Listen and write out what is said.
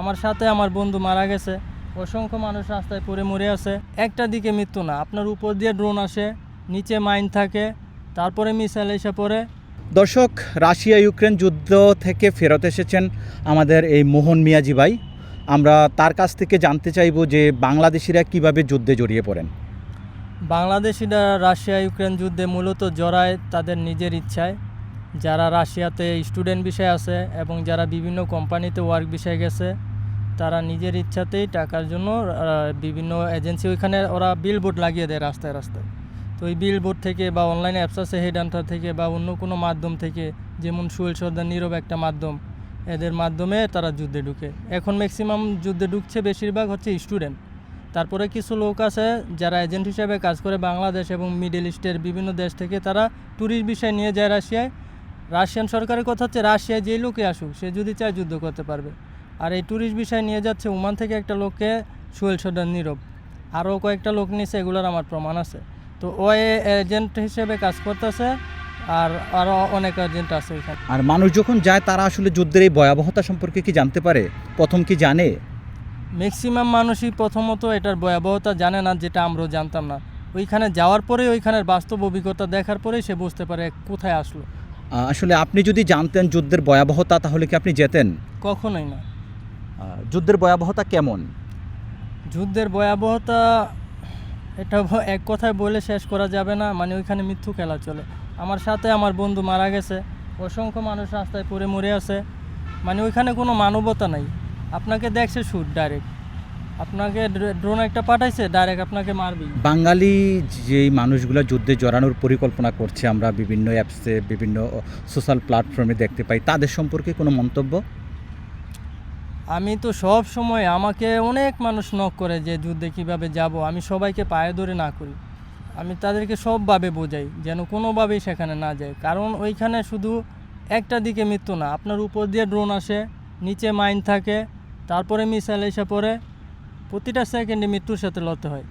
আমার সাথে আমার বন্ধু মারা গেছে, অসংখ্য মানুষ রাস্তায় পড়ে মরে আছে। একটা দিকে মৃত্যু না, আপনার উপর দিয়ে ড্রোন আসে, নিচে মাইন থাকে, তারপরে মিসাইল এসে পড়ে। দর্শক, রাশিয়া ইউক্রেন যুদ্ধ থেকে ফেরত এসেছেন আমাদের এই মোহন মিয়াজি ভাই। আমরা তার কাছ থেকে জানতে চাইব যে বাংলাদেশিরা কিভাবে যুদ্ধে জড়িয়ে পড়েন। বাংলাদেশিরা রাশিয়া ইউক্রেন যুদ্ধে মূলত জড়ায় তাদের নিজের ইচ্ছায়। যারা রাশিয়াতে স্টুডেন্ট বিষয় আছে এবং যারা বিভিন্ন কোম্পানিতে ওয়ার্ক বিষয়ে গেছে, তারা নিজের ইচ্ছাতেই টাকার জন্য বিভিন্ন এজেন্সি ওইখানে ওরা বিলবোর্ড লাগিয়ে দেয় রাস্তায় রাস্তায়। তো ওই বিলবোর্ড থেকে বা অনলাইনে অ্যাপস আছে হেডহান্টার থেকে বা অন্য কোনো মাধ্যম থেকে, যেমন সুহেল সর্দার নীরব একটা মাধ্যম, এদের মাধ্যমে তারা যুদ্ধে ঢুকে। এখন ম্যাক্সিমাম যুদ্ধে ঢুকছে বেশিরভাগ হচ্ছে স্টুডেন্ট। তারপরে কিছু লোক আছে যারা এজেন্ট হিসেবে কাজ করে বাংলাদেশ এবং মিডল ইস্টের বিভিন্ন দেশ থেকে, তারা ট্যুরিস্ট বিষয় নিয়ে যায় রাশিয়ায়। রাশিয়ান সরকারের কথা হচ্ছে রাশিয়ায় যেই লোকে আসুক সে যদি চায় যুদ্ধ করতে পারবে। আর এই ট্যুরিস্ট বিষয় নিয়ে যাচ্ছে ওমান থেকে একটা লোককে, সুহেল সর্দার নীরব, আরও কয়েকটা লোক নিয়েছে, এগুলোর আমার প্রমাণ আছে। তো ও এজেন্ট হিসেবে কাজ করতেছে, আর আরও অনেক এজেন্ট আছে ওইখানে। আর মানুষ যখন যায় তারা আসলে যুদ্ধের এই ভয়াবহতা সম্পর্কে কি জানতে পারে? প্রথম কি জানে? ম্যাক্সিমাম মানুষই প্রথমত এটার ভয়াবহতা জানে না, যেটা আমরাও জানতাম না। ওইখানে যাওয়ার পরেই, ওইখানের বাস্তব অভিজ্ঞতা দেখার পরেই সে বুঝতে পারে কোথায় আসলো। আসলে আপনি যদি জানতেন যুদ্ধের ভয়াবহতা, তাহলে কি আপনি যেতেন? কখনোই না। যুদ্ধের ভয়াবহতা কেমন? যুদ্ধের ভয়াবহতা এটা এক কথায় বলে শেষ করা যাবে না। মানে ওইখানে মৃত্যু খেলা চলে। আমার সাথে আমার বন্ধু মারা গেছে, অসংখ্য মানুষ রাস্তায় পড়ে মরে আছে। মানে ওইখানে কোনো মানবতা নাই। আপনাকে দেখছে শুট ডাইরেক্ট, আপনাকে ড্রোন একটা পাঠাইছে, ডাইরেক্ট আপনাকে মারবেই। বাঙালি যেই মানুষগুলো যুদ্ধে জড়ানোর পরিকল্পনা করছে, আমরা বিভিন্ন অ্যাপসে, বিভিন্ন সোশ্যাল প্ল্যাটফর্মে দেখতে পাই, তাদের সম্পর্কে কোনো মন্তব্য? আমি তো সব সময়, আমাকে অনেক মানুষ নক করে যে যুদ্ধে কীভাবে যাব। আমি সবাইকে পায়ে ধরে না করি, আমি তাদেরকে সবভাবে বোঝাই যেন কোনোভাবেই সেখানে না যায়। কারণ ওইখানে শুধু একটা দিকে মৃত্যু না, আপনার উপর দিয়ে ড্রোন আসে, নিচে মাইন থাকে, তারপরে মিসাইল এসে পড়ে, প্রতিটা সেকেন্ডে মৃত্যুর সাথে লড়তে হয়।